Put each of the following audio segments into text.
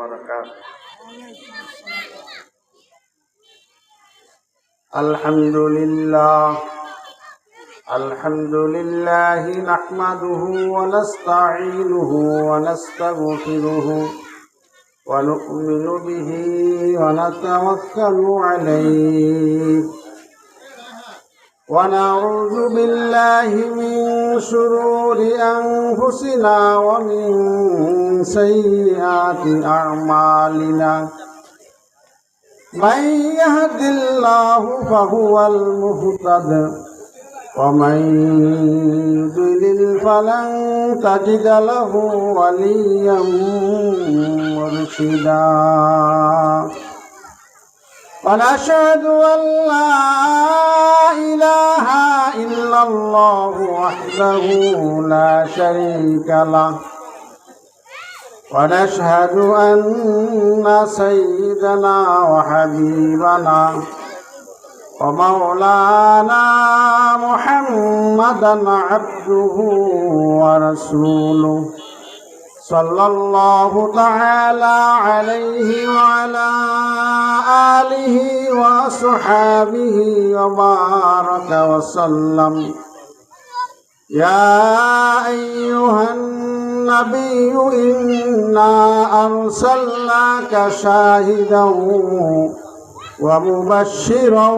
وبركاته. الحمد لله نحمده ونستعينه ونستغفره ونؤمن به ونتوكل عليه ونعوذ بالله من شرور أنفسنا ومن سيئات أعمالنا من يهد الله فهو المهتد ومن يضلل فلن تجد له وليا مرشدا ونشهد أن لا إله إلا الله وحده لا شريك له ونشهد أن سيدنا وحبيبنا ومولانا محمدا عبده ورسوله صلى الله تعالى عليه وعلى آله وصحابه وبارك وسلم. يا أيها النبي إنا أرسلناك شاهدا ومبشرا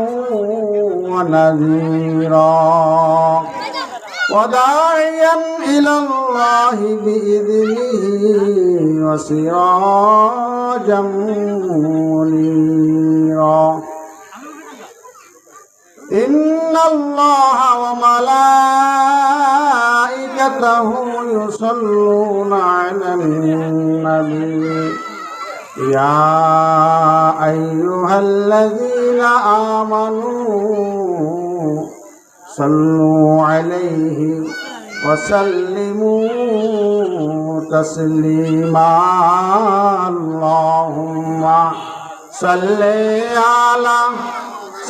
ونذيرا وداعيا إلى الله بإذنه وسراجا منيرا. إن الله وملائكته يصلون على النبي يا أيها الذين آمنوا صلوا عليه وسلموا تسليما. اللهم صل على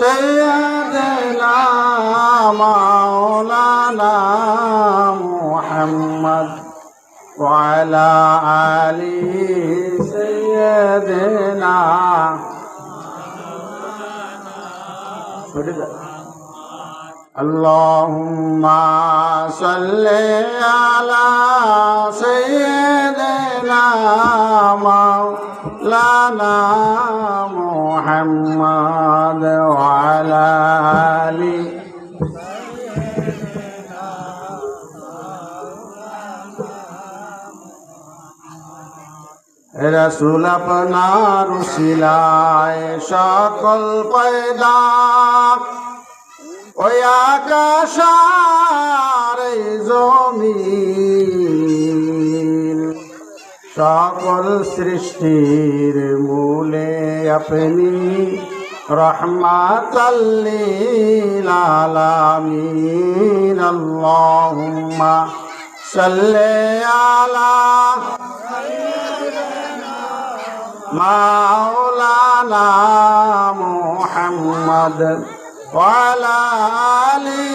سيدنا مولانا محمد وعلى آل سيدنا اللهم صل على سيدنا مولانا محمد وعلى آل रसूल अपना रुसिलाए सकल पैदा ওই আকাশ আর জমিন সকল সৃষ্টির মূলে আপনি রহমাতাল লিল আলামিন। আল্লাহুম্মা সাল্লি আলা মাওলানা মুহাম্মদ ওয়ালা আলি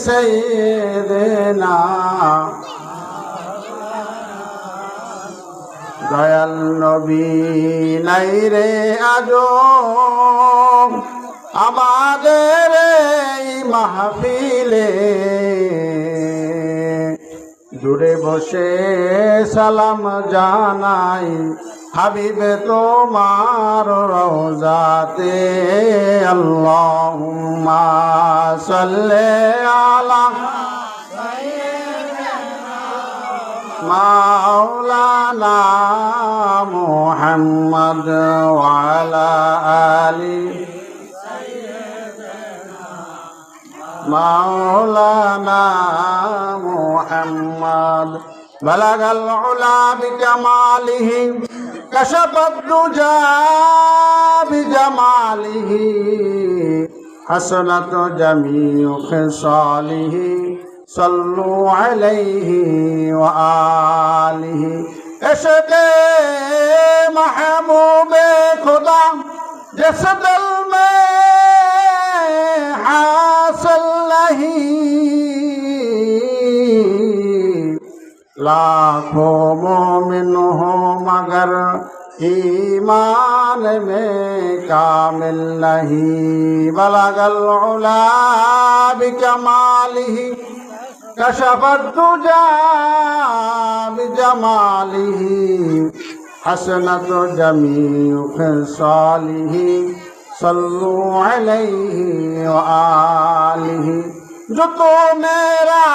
সাইয়্যিদিনা। দয়াল নবী নাই রে আজো আমাদের এই মাহফিলে, দূরে বসে সালাম জানাই হাবিবে তোমার রওজাতে। আল্লাহুম্মা সাল্লি আলা মাওলানা মুহাম্মদ ওয়া আলা আলি মাওলানা মুহাম্মদ। বালাগাল উলা বিকামালিহি কশফাদ দুজা বিজামালিহি হাসনাত জামিউ খিসালিহি সল্লু আলাইহি ওয়া আলিহি। ইশকে महबूबे खुदा जिस दिल में हासिल नहीं, लाखों मोमिन हो मगर ईमान में कामिल नहीं बलगल उला बिकमालिही कशफत दुजा बिजमालिही हसनत जमीउ खिसालिही सल्लु अलैहि व आलिही। जो तो मेरा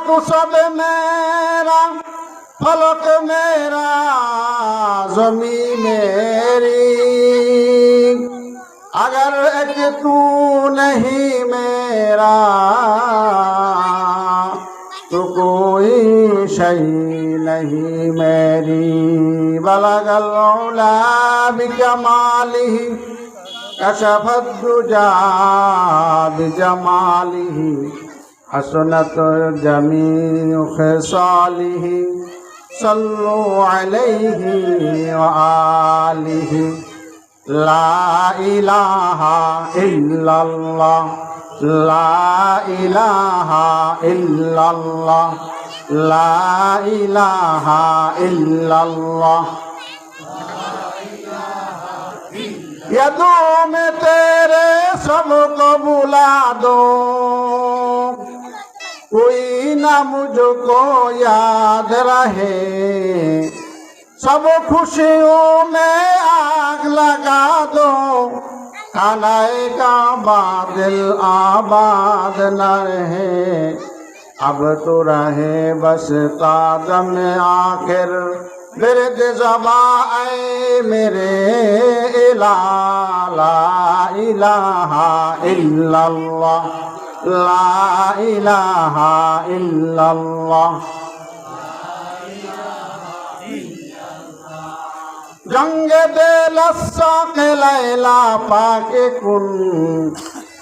तो सब मेरा, फलक मेरा ज़मी मेरी, अगर एक तू नहीं मेरा तो कोई शई नहीं मेरी। बलगल उला बिकमालिही कशफत दुजा बिजमालिही हसनत जमीउ खिसालिही सल्लु अलैहि व आलिही। ला इलाहा इल्लल्लाह, ला इलाहा इल्लल्लाह, ला इलाहा इल्लल्लाह। यदों में तेरे सबको बुला दो, कोई ना मुझको याद रहे। सब खुशियों में आग लगा दो, खानाए का बादल आबाद न रहे। अब तो रहे बस तादम आखिर बिरद ज़बा ऐ मेरे इला। ला इलाहा इल्लल्लाह, ला इलाहा इल्लल्लाह। जंग दिलस्सा के लैला पाके कुन,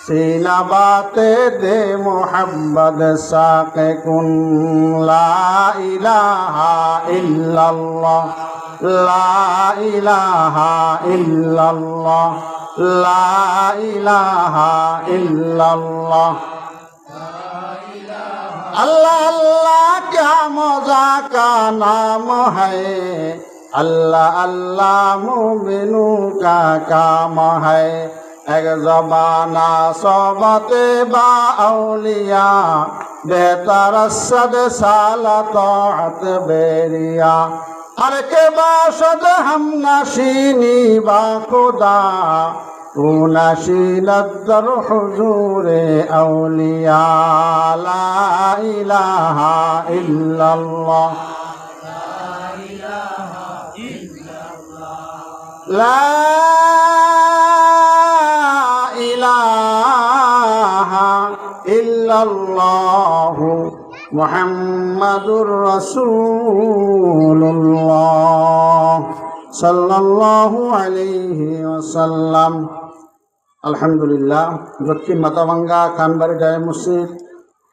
सीना बाते दे मोहब्बत साके कुन। ला इलाहा इल्लल्लाह, ला इलाहा इल्लल्लाह, ला इलाहा इल्लल्लाह। अल्लाह अल्लाह क्या मौजा का नाम है, अल्लाह अल्लाह मोमिनों का काम है। एक ज़बाना सोबत बा औलिया, बेहतर सद साल तौअत बेरिया। हर के बाशद हम नशीनी बा खुदा, तू नशीनत दर हुजूरे औलिया। ला इलाहा इल्लल्लाह, ला इलाहा इल्लल्लाह मुहम्मदुर रसूलुल्लाह सल्लल्लाहु अलैहि वसल्लम। আলহামদুলিল্লাহ। দক্ষিণ মাথাভাঙ্গা খানবাড়ি জামে মসজিদ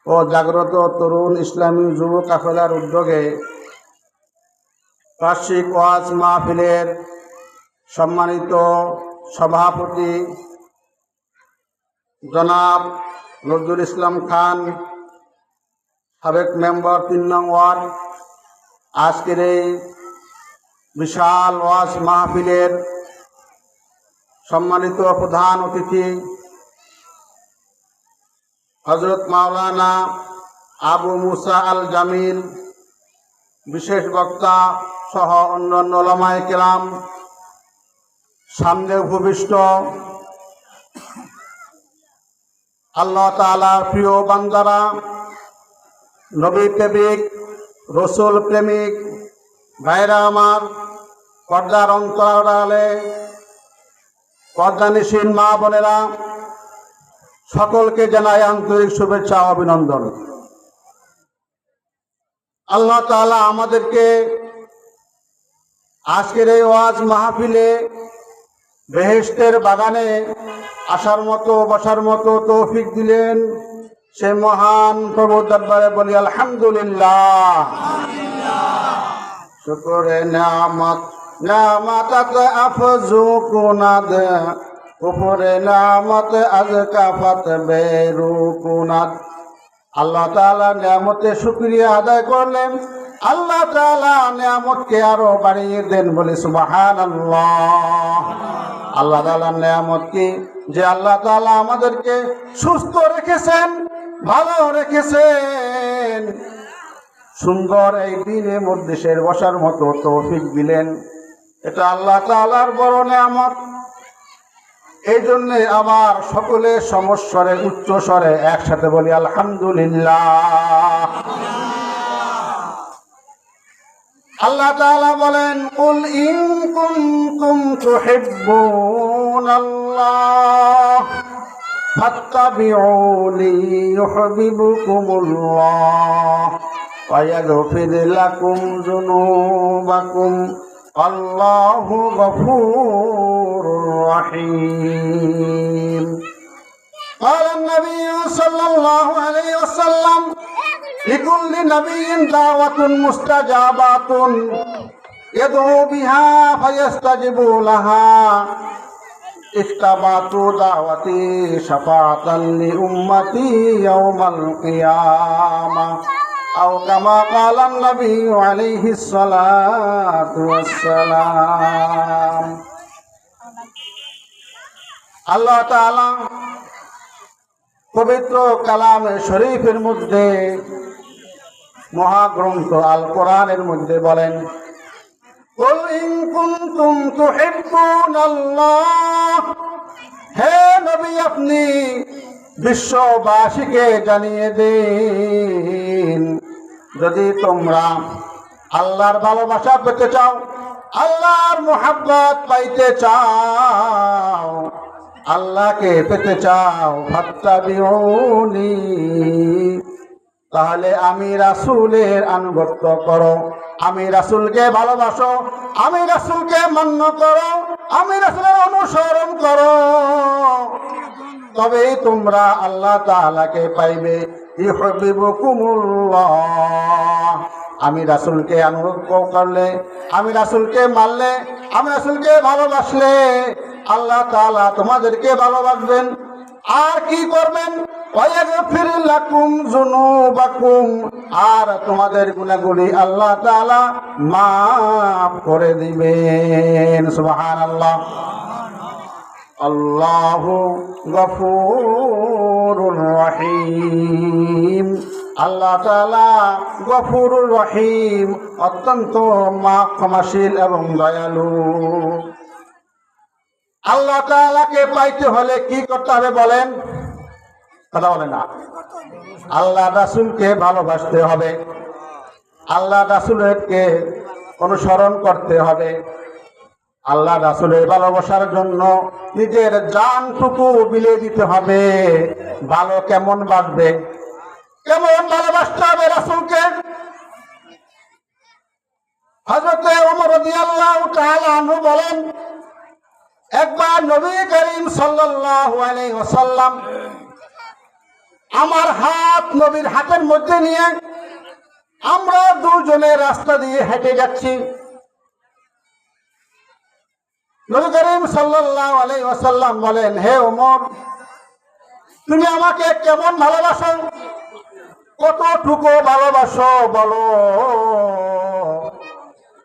ও জাগ্রত তরুণ ইসলামী যুব কাফেলার উদ্যোগে বার্ষিক ওয়াজ মাহফিলের সম্মানিত সভাপতি জনাব নজরুল ইসলাম খান, সাবেক মেম্বার ৩ নং ওয়ার্ড, আজকের এই বিশাল ওয়াজ মাহফিলের সম্মানিত প্রধান অতিথি হযরত মাওলানা আবু মুসা আল জামিল, বিশেষ বক্তা সহ অন্যান্য উলামায়ে কেরাম, সামনে উপবিষ্ট আল্লাহ তাআলার প্রিয় বান্দারা, নবী প্রেমিক, রসুল প্রেমিক ভাইরা আমার, পর্দার অন্তরালে পর্দানিশীন মা বোনেরা, সকলকে জানাই আন্তরিক শুভেচ্ছা ও অভিনন্দন। আল্লাহ তাআলা আমাদেরকে আজকের এই ওয়াজ মাহফিলে বেহেশতের বাগানে আসার মতো বসার মতো তৌফিক দিলেন। সে মহান প্রভুর দরবারে বলি আলহামদুলিল্লাহ। শুকরে নিয়ামত নিয়ামত আফজু কুনাদ, উপরে নিয়ামত আজ কাফাত বেরু কুনাদ। আল্লাহ তাআলা নিয়ামতের শুকরিয়া আদায় করলেন, আল্লাহ তাআলা নিয়ামতকে আরো বাড়িয়ে দেন, বলে সুবহানাল্লাহ। আল্লাহ তাআলার নিয়ামত কি? যে আল্লাহ তাআলা আমাদেরকে সুস্থ রেখেছেন, ভালো রেখেছেন, সুন্দর এই দিনের মধ্যে শের বসার মতো তৌফিক দিলেন। এটা আল্লাহ তাআলার বড় নিয়ামত। এই জন্য আবার সকলে সমস্বরে উচ্চ স্বরে একসাথে বলি আলহামদুলিল্লাহ। আল্লাহ তাআলা বলেন, কুল ইন কুনতুম তুহিব্বুনাল্লাহ ফাত্তাবিউনি ইউহিব্বুকুমুল্লাহ ওয়া ইয়াগফির লাকুম যুনুবাকুম আল্লাহু গফুরুর রহিম। قال النبي صلى الله عليه وسلم لكل نبي دعوة مستجابة يدعو بها فيستجيب لها اجتبعت دعوتي شفاعة لأمتي يوم القيامة أو كما قال النبي عليه الصلاة والسلام। আল্লাহ তাআলা পবিত্র কালামে শরীফের মধ্যে, মহাগ্রন্থ আল কোরআনের মধ্যে বলেন, কুল ইন কুনতুম তুহিব্বুনাল্লাহ, হে নবী আপনি বিশ্ববাসীকে জানিয়ে দিন, যদি তোমরা আল্লাহর ভালোবাসা পেতে চাও, আল্লাহর মুহাব্বত পাইতে চাও, আল্লাহকে পেতে চাও, ফাত্তাবিউনি, তাহলে আমি রাসূলের আনুগত্য করো, আমি রাসূলকে ভালোবাসো, আমি রাসূলকে মান্য করো, আমি রাসূলের অনুসরণ করো, তবেই তোমরা আল্লাহ তাআলাকে পাইবে। ইউহিব্বুকুমুল্লাহ, আমি রাসূলকে অনুগত করলে, আমি রাসূলকে মানলে, আমি রাসূলকে ভালোবাসলে আল্লাহ তাআলা তোমাদেরকে ভালোবাসবেন। আর কি করবেন? ওয়ায়াগফির লাকুম যুনুবাকুম, আর তোমাদের গুনাহগুলি আল্লাহ তাআলা মাফ করে দিবেন। সুবহানাল্লাহ। আল্লাহু গফুরুর রহিম, আল্লাহ তাআলা গফুরুর রহিম, অত্যন্ত ক্ষমাশীল এবং দয়ালু। আল্লাহ তাআলাকে পাইতে হলে কি করতে হবে বলেন? কথা বলে না। আল্লাহ রাসূলকে ভালোবাসতে হবে, আল্লাহ রাসূলকে অনুসরণ করতে হবে। আল্লাহ রাসূলের ভালোবাসার জন্য নিজের জানটুকু বিলিয়ে দিতে হবে। ভালো কেমন বাসবে, কেমন ভালোবাসতে হবে রাসূলকে? হযরত ওমর রাদিয়াল্লাহু তাআলা আনহু বলেন, একবার নবী করিম সাল্লাল্লাহু আলাইহি ওয়াসাল্লাম আমার হাত নবীর হাতের মধ্যে নিয়ে আমরা দুজনে রাস্তা দিয়ে হেঁটে যাচ্ছি। নবী করিম সাল্লাল্লাহু আলাইহি ওয়াসাল্লাম বলেন, হে ওমর, তুমি আমাকে কেমন ভালোবাসো, কতটুকু ভালোবাসো বলো।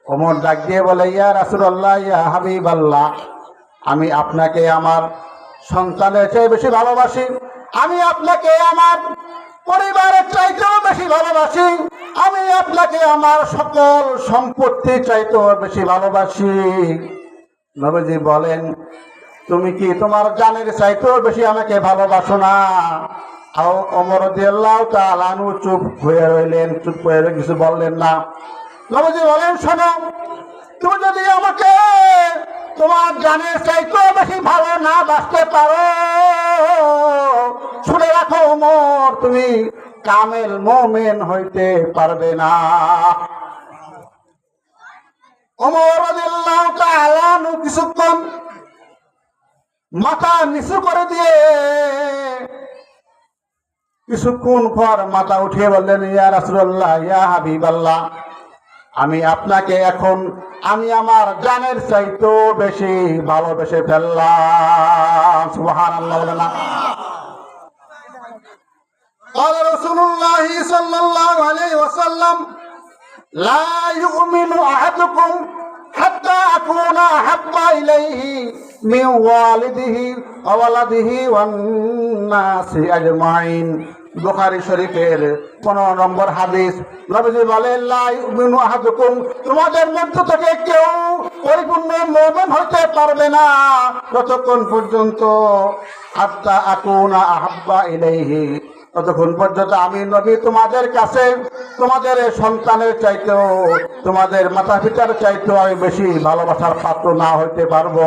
ওমর ডাক দিয়ে বলে, ইয়া রাসূলুল্লাহ, ইয়া হাবিবাল্লাহ, আমি আপনাকে আমার সন্তানের চেয়ে বেশি ভালোবাসি, আমি আপনাকে আমার পরিবারের চাইতেও বেশি ভালোবাসি, আমি আপনাকে আমার সকল সম্পত্তি চাইতেও বেশি ভালোবাসি। নবীজি বলেন, তুমি কি তোমার জানের চাইতেও বেশি আমাকে ভালোবাসো না? ওমর রাদিয়াল্লাহু তাআলা আনহু চুপ হয়ে রইলেন, চুপ হয়ে কিছু বললেন না। নবীজি বলেন, শোনো, তুমি যদি আমাকে তোমার জানের চাইতেও বেশি ভালো না বাসতে পারো, শুনে রাখো ওমর, তুমি কামেল মুমিন হইতে পারবে না। ওমর রাদিয়াল্লাহু তাআলা আনহু কিছুক্ষণ মাথা নিচু করে দিয়ে কিছুক্ষণ পর মাথা উঠিয়ে বললেন, ইয়া রাসূলুল্লাহ, ইয়া হাবিবাল্লাহ, আমি আপনাকে এখন আমি আমার জানের চাইতেও বেশি ভালোবেসে ফেললাম। সুবহানাল্লাহ বলে না? قال رسول الله صلى الله عليه وسلم লা ইউমিনু আহাদুকুম হাত্তা আকুনা আহাব্বা ইলাইহি মিন ওয়ালিদিহি ওয়া ওয়ালাদিহি ওয়ান নাসি আজমাইন। বুখারী শরীফের 15 নম্বর হাদিস। নবীজি বলেন, লা ইউমিনু আহাদুকুম, তোমাদের মধ্য থেকে কেউ পরিপূর্ণ মুমিন হতে পারবে না যতক্ষণ পর্যন্ত হাত্তা আকুনা আহাব্বা ইলাইহি, ততক্ষণ পর্যন্ত আমি নবী তোমাদের কাছে তোমাদের সন্তানের চাইতেও তোমাদের মাতা পিতার চাইতেও আমি বেশি ভালোবাসার পাত্র না হইতে পারবো।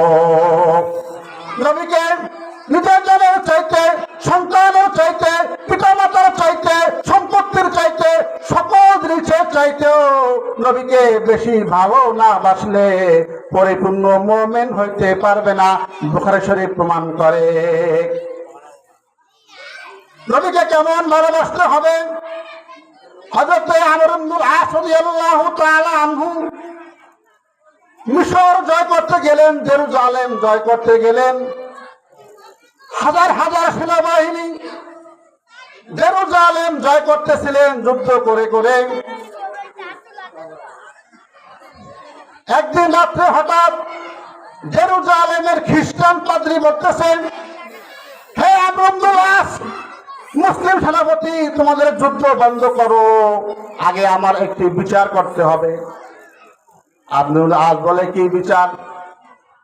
নবীকে নিজের জনের চাইতে, সন্তানের চাইতে, পিতা মাতার চাইতে, সম্পত্তির চাইতে, সকল জিনিসের চাইতেও নবীকে বেশি ভালো না বাসলে পরিপূর্ণ মুমিন হইতে পারবে না। বুখারী শরীফ প্রমাণ করে। নবীকে কেমন ভালোবাসতে হবে? হযরত আমর ইবনুল আস রাদিয়াল্লাহু তাআলা আনহু মিশর জয় করতে গেলেন, জেরুজালেম জয় করতে গেলেন। হাজার হাজার সেনাবাহিনী জেরুজালেম জয় করতেছিলেন যুদ্ধ করে করে। একদিন রাত্রে হঠাৎ জেরুজালেমের খ্রিস্টান পাদ্রী বলতেছেন, হে আমর ইবনুল আস, মুসলিম সেনাপতি, তোমাদের যুদ্ধ বন্ধ করো, আগে আমার একটি বিচার করতে হবে। আব্দুল আজ বলে, কি বিচার?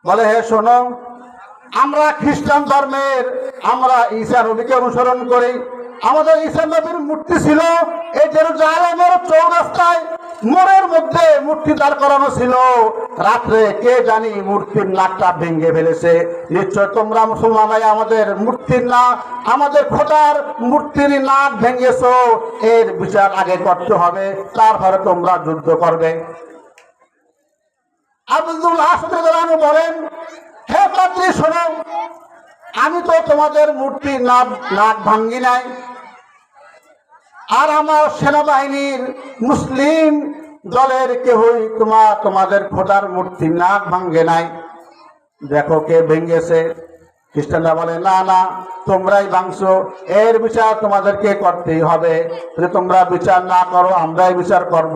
বলে, হে শোনো, আমরা খ্রিস্টান ধর্মের, আমরা ঈসা নবীকে অনুসরণ করি। আমাদের ঈসা নবীর মূর্তি ছিল এই জেরুজালেমের চৌরাস্তায়, মোড়ের মধ্যে মূর্তি দাঁড় করানো ছিল। রাত্রে কে জানি মূর্তির নাকটা ভেঙে ফেলেছে। নিশ্চয় তোমরা মুসলমানরাই আমাদের মূর্তির নাক, আমাদের খোদার মূর্তির নাক ভেঙেছো, এর বিচার আগে করতে হবে, তারপরে তোমরা যুদ্ধ করবে। আব্দুল হাসান বলেন, হে পাদ্রী শোনো, আমি তো তোমাদের মূর্তির নাক ভাঙ্গি নাই, আর আমার সেনাবাহিনীর মুসলিম দলের কেহই তোমাদের খোদার মূর্তির নাক ভাঙ্গে নাই। দেখো কে ভেঙ্গেছে। খ্রিস্টানরা বলে, না না, তোমরাই ভাঙছো, এর বিচার তোমাদেরকে করতেই হবে। যদি তোমরা বিচার না করো, আমরাই বিচার করব।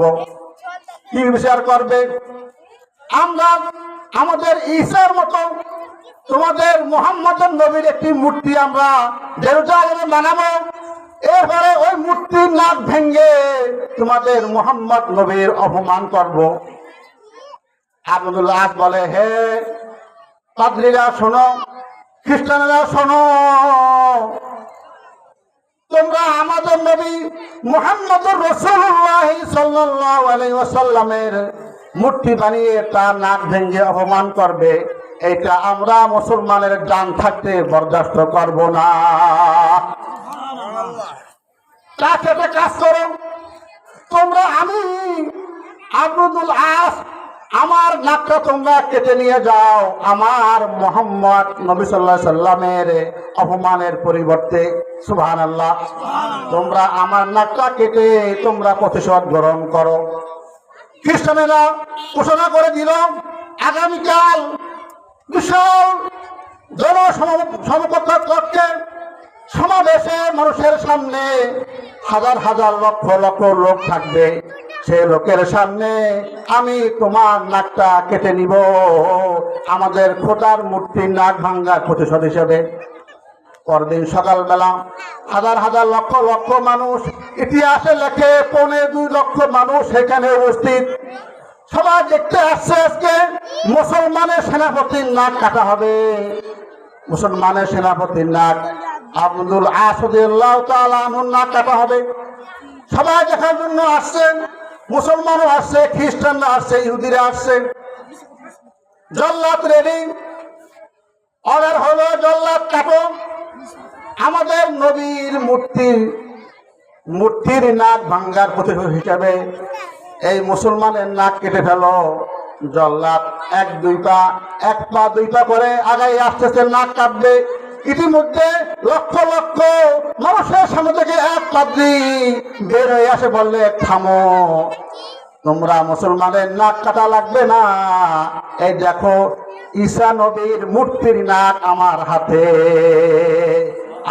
কি বিচার করবে? আমরা আমাদের ঈসার মতো তোমাদের মুহাম্মদের নবীর একটি মূর্তি আমরা জেরুজালেমে বানাবো, এরপরে ওই মূর্তির নাক ভেঙ্গে তোমাদের মুহাম্মদ নবীর অপমান করব। আব্দুল আস বলে, হে পাদ্রীরা শোনো, খ্রিস্টানেরা শোনো, তোমরা আমাদের নবী মুহাম্মদুর রাসূলুল্লাহ সাল্লাল্লাহু আলাইহি ওয়াসাল্লামের মূর্তি বানিয়ে তার নাক ভেঙ্গে অপমান করবে, এটা আমরা মুসলমানের জান থাকতে বরদাস্ত করব না। কাজ করো তোমরা, আমি আব্দুল আস, আমার নাকটা তোমরা কেটে নিয়ে যাও, আমার মুহাম্মদ নবী সাল্লাল্লাহু আলাইহি সাল্লামের অপমানের পরিবর্তে। সুবহানাল্লাহ। তোমরা আমার নাকটা কেটে তোমরা প্রতিশোধ গ্রহণ করো। খ্রিস্টানেরা ঘোষণা করে দিল, আগামীকাল বিশাল জনসমকক্ষে সমাবেশে মানুষের সামনে হাজার হাজার লক্ষ লক্ষ লোক থাকবে। সেই লোকের সামনে আমি তোমার নাকটা কেটে নিব, আমাদের খোদার মূর্তির নাক ভাঙ্গার প্রতিশোধ হিসেবে। পরদিন সকালবেলা হাজার হাজার লক্ষ লক্ষ মানুষ, ইতিহাসে লেখে 2.25 লক্ষ মানুষ সেখানে উপস্থিত। সবাই দেখতে আসছে আজকে মুসলমানের সেনাপতির নাক কাটা হবে। মুসলমানের সেনাপতির নাক আব্দুল আস রাদিয়াল্লাহু তাআলা আনহুর নাক কাটা হবে। সবাই দেখার জন্য আসছেন, মুসলমানও আসছে, খ্রিস্টানরা আসছে, ইহুদিরা আসছে। জল্লাদ রেডি, অর্ডার হলো, জল্লাদ কাটো, আমাদের নবীর মূর্তির নাক ভাঙ্গার প্রতিশোধ হিসাবে এই মুসলমানের নাক কেটে ফেলো। জল্লাদ এক পা দুই পা করে আগাই আসতেছে, নাক কাটবে। ইতিমধ্যে লক্ষ লক্ষ মানুষের সামনে থেকে এক পাদ্রী বের হয়ে আসে, বললে, থামো, তোমরা মুসলমানের নাক কাটা লাগবে না, এই দেখো ঈসা নবীর মূর্তির নাক আমার হাতে।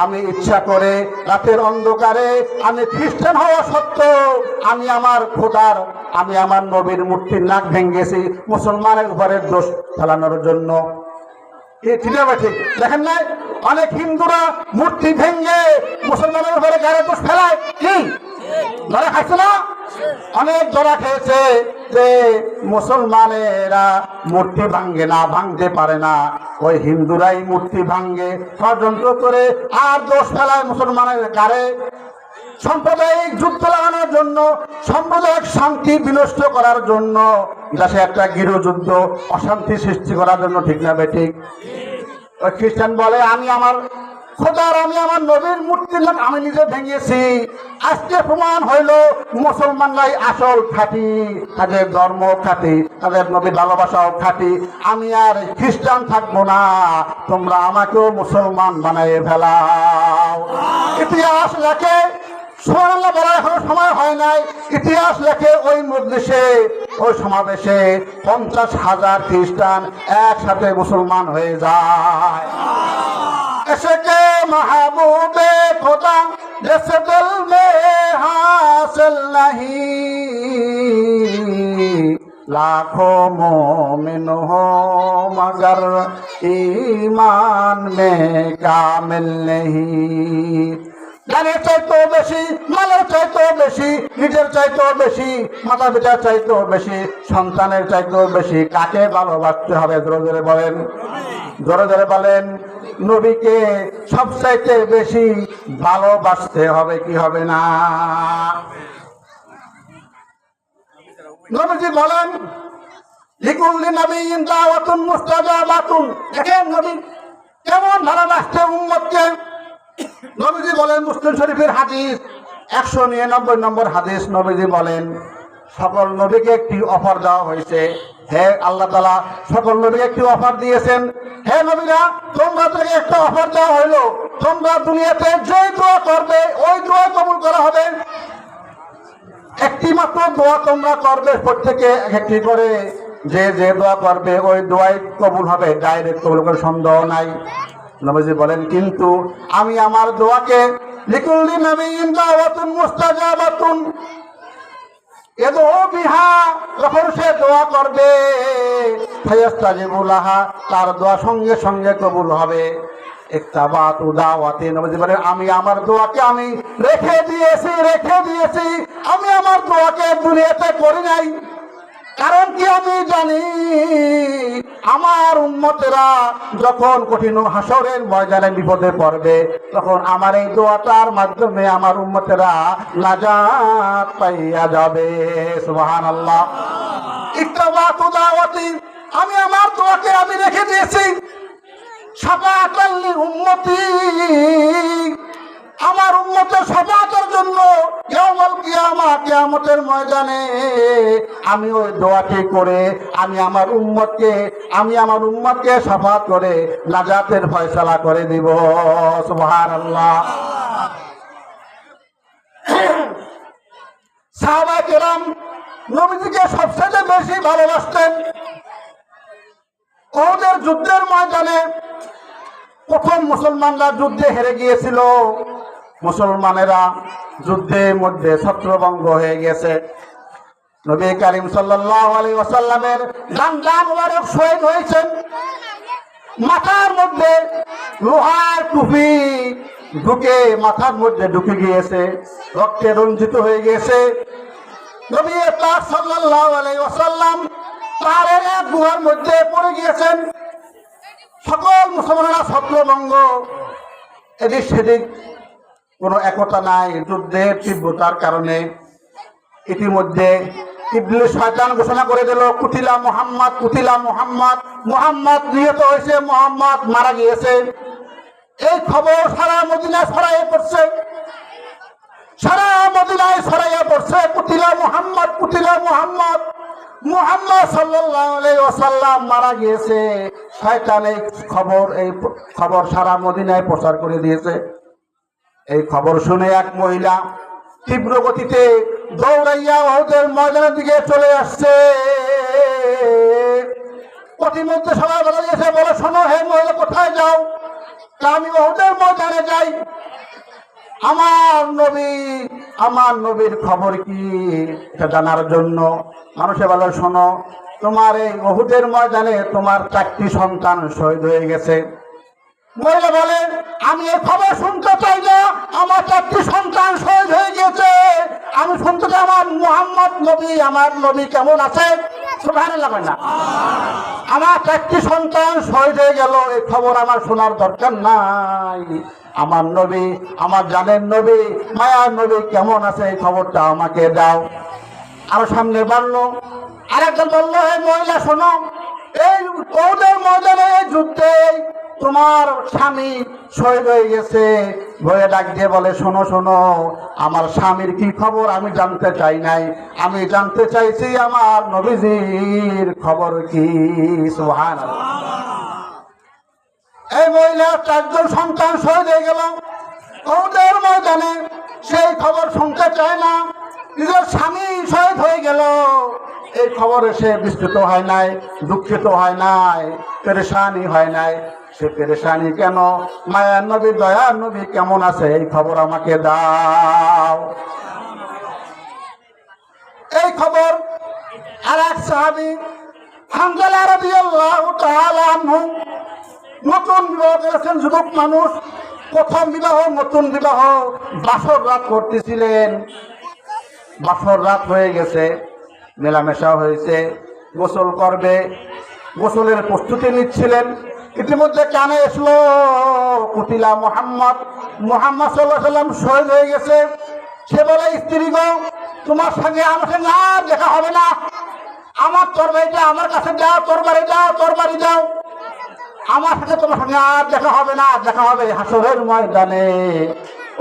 আমি ইচ্ছা করে রাতের অন্ধকারে আমি খ্রিস্টান হওয়া সত্ত্বেও আমি আমার খোদার আমি আমার নবীর মূর্তির নাক ভেঙেছি মুসলমানের উপরে দোষ ফেলানোর জন্য। ঠিক আছে, ঠিক দেখেন নাই অনেক হিন্দুরা মূর্তি ভেঙে মুসলমানের উপরে গায়ে দোষ ফেলায়, কি ধরা খাইছে না? অনেক ধরা খেয়েছে যে মুসলমানেরা মূর্তি ভাঙ্গে না, ভাঙতে পারে না, ওই হিন্দুরাই মূর্তি ভাঙ্গে ষড়যন্ত্র করে আর দোষ ফেলায় মুসলমানের গায়ে। সাম্প্রদায়িক যুদ্ধ লাগানোর জন্য, সাম্প্রদায়িক শান্তি বিনষ্ট করার জন্য, দেশে একটা গৃহযুদ্ধ অশান্তি সৃষ্টি করার জন্য। ঠিক না বেঠিক? ওই খ্রিস্টান বলে আমি আমার খোদার আমি আমার নবীর মূর্তির নাক আমি নিজে ভেঙেছি। আজকে প্রমাণ হইল মুসলমানরাই আসল খাঁটি, তাদের ধর্ম খাঁটি, তাদের নবীর ভালোবাসাও খাঁটি। আমি আর খ্রিস্টান থাকবো না, তোমরা আমাকেও মুসলমান বানাইয়ে ফেলাও। ইতিহাস লেখে, সুবহানাল্লাহ বলার এখনো সময় হয় নাই, ইতিহাস লেখে ওই মজলিসে ওই সমাবেশে 50,000 খ্রিস্টান একসাথে মুসলমান হয়ে যায়। এসকে মাহবুবে খোদা জেসে দিল মে হাসিল নাহি, लाखों मोमिन हो मगर ईमान में कामिल नहीं। গানের চাইতেও বেশি, মালের চাইতেও বেশি, নিজের চাইতেও বেশি, মাতা পিতার চাইতেও বেশি, সন্তানের চাইতেও বেশি কাকে ভালোবাসতে হবে? জোরে জোরে বলেন, জোরে জোরে বলেন। নবীকে সবচাইতে বেশি ভালোবাসতে হবে, কি হবে না? নবীজি বলেন লিকুল্লি নবিয়্যিন দাওয়াতুন মুস্তাজাবাতুন। দেখেন নবী কেমন ভালোবাসতে উম্মতকে। নবীজি বলেন, মুসলিম শরীফের হাদিস 199 নম্বর হাদিস, নবীজি বলেন সকল নবীকে একটি অফার দেওয়া হয়েছে। হে আল্লাহ তাআলা সকল নবীকে একটি অফার দিয়েছেন। হে নবীরা, তোমরা থেকে একটা অফার দেওয়া হইল, তোমরা দুনিয়াতে যে দোয়া করবে ওই দোয়া কবুল করা হবে। একটি মাত্র দোয়া তোমরা করবে, প্রত্যেকে একটি করে, যে যে দোয়া করবে ওই দোয়াই কবুল হবে, ডাইরেক্ট কবুল করার সন্দেহ নাই। নবীজি বলেন কিন্তু আমি আমার দোয়াকে লিকুল্লি নবিয়্যিন দাওয়াতুন মুস্তাজাবাতুন এদো বিহা, যখন সে দোয়া করবে ফায়াস্তাজিবু লাহা, তার দোয়া সঙ্গে সঙ্গে কবুল হবে। ইক্তাবাতু দাওয়াতি, নবীজি বলেন আমি আমার দোয়াকে আমি রেখে দিয়েছি, আমি আমার দোয়াকে দুনিয়াতে করি নাই। কারণ কি? আমি জানি আমার উম্মতেরা যখন কঠিন হাসরের ময়দানে বিপদে পড়বে, তখন আমার এই দোয়াটার মাধ্যমে আমার উম্মতেরা নাজাত পাইয়া যাবে। সুবহানাল্লাহ। ইক্তাবাতু দাওয়াতি, আমি আমার দোয়াকে আমি রেখে দিয়েছি শাফাআতাল লিল উম্মতি, আমার উম্মতের শাফাআতের জন্য ইয়াউমুল কিয়ামা, কিয়ামতের ময়দানে আমি ওই দোয়াটি করে আমি আমার উম্মতকে শাফাআত করে নাজাতের ফয়সালা করে দিব। সুবহানাল্লাহ। সাহাবায়ে কেরাম নবীজিকে সবচেয়ে বেশি ভালোবাসতেন। ওদের যুদ্ধের ময়দানে প্রথম মুসলমানরা যুদ্ধে হেরে গিয়েছিল, মুসলমানেরা যুদ্ধের মধ্যে ছত্রভঙ্গ হয়ে গেছে। নবী করিম সাল্লাল্লাহু আলাইহি ওয়াসাল্লামের দান মুবারক শহীদ হয়েছেন। মাথার মধ্যে লোহার টুপি ঢুকে মাথার মধ্যে ঢুকে গিয়েছে, রক্তে রঞ্জিত হয়ে গিয়েছে। নবী পাক সাল্লাল্লাহু আলাইহি ওয়াসাল্লাম পাহাড়ের এক গুহার মধ্যে পড়ে গিয়েছেন। সকল মুসলমানেরা ছত্রভঙ্গ, এদিক সেদিক কোনো একতা নাই যুদ্ধের তীব্রতার কারণে। ইতিমধ্যে ইবলিস শয়তান ঘোষণা করে দিল কুতিলা মুহাম্মদ, কুতিলা মুহাম্মদ, মুহাম্মদ নিহত হয়েছে, মুহাম্মদ মারা গিয়েছে। এই খবর সারা মদিনায় ছড়াইয়ে পড়ছে, সারা মদিনায় ছড়াইয়ে পড়ছে কুতিলা মুহাম্মদ, কুতিলা মুহাম্মদ, মুহাম্মদ সাল্লাল্লাহু আলাইহি ওয়াসাল্লাম মারা গিয়েছে। শয়তান এই খবর সারা মদিনায় প্রচার করে দিয়েছে। এই খবর শুনে এক মহিলা তীব্র গতিতে দৌড়াইয়া উহুদের ময়দানের দিকে চলে আসছে। প্রতিমধ্যে সবাই বলে দিয়েছে, বলে শোনো হে মহিলা কোথায় যাও? তা আমি ওহুদের ময়দানে যাই, আমার নবীর খবর কি এটা জানার জন্য। মানুষে বলে, শোনো, তোমার এই ওহুদের ময়দানে তোমার 4টি সন্তান শহীদ হয়ে গেছে। মহিলা বলে, আমি এই খবর শুনতে চাই না, আমার 4টি সন্তান শহীদ হয়ে গেছে, আমি শুনতে চাই আমার মুহাম্মদ নবী, আমার নবী কেমন আছে। সুবহানাল্লাহ না, আমার 4টি সন্তান শহীদ হয়ে গেল, এই খবর আমার শোনার দরকার নাই। আমার নবী, আমার জানের নবী, মায়ার নবী কেমন আছে এই খবরটা আমাকে দাও। আরো সামনে বাড়লো, আরেকজন বললো, হে মহিলা শোনো, এই ওদের ময়দানে যুদ্ধে তোমার স্বামী শহীদ হয়ে গেছে। ভয়ে ডাক দিয়ে বলে, শোনো শোনো, আমার স্বামীর কি খবর আমি জানতে চাই নাই, আমি জানতে চাইছি আমার নবীজির খবর কি। সুবহানাল্লাহ। এই মহিলা 4জন সন্তান শহীদ হয়ে গেল ওদের ময়দানে, সেই খবর শুনতে চায় না। নিজের স্বামী শহীদ হয়ে গেল, এই খবরে সে বিস্মিত হয় নাই, দুঃখিত হয় নাই, পেরেশানি হয় নাই। সে পেরেশানি কেন? মায়ার নবী, দয়ার নবী কেমন আছে এই খবর আমাকে দাও। এই খবর আর এক সাহাবী হানজালা রাদিয়াল্লাহু তাআলা আনহু, নতুন বিবাহ করেছেন, যুবক মানুষ, প্রথম বিবাহ, নতুন বিবাহ, বাসর রাত করতেছিলেন। বাসর রাত হয়ে গেছে, মেলামেশা হয়েছে, গোসল করবে, গোসলের প্রস্তুতি নিচ্ছিলেন। ইতিমধ্যে কানে এসলো, কুতিলা মুহাম্মদ সাল্লাল্লাহু আলাইহি সাল্লাম শহীদ হয়ে গেছে। সে বলে, স্ত্রী গো, তোমার সঙ্গে আমার সঙ্গে আর দেখা হবে না, আমার তরবারিটা আমার কাছে দাও, তরবারি দাও, আমার সাথে তোমার সঙ্গে আর দেখা হবে না, দেখা হবে হাসরের ময়দানে।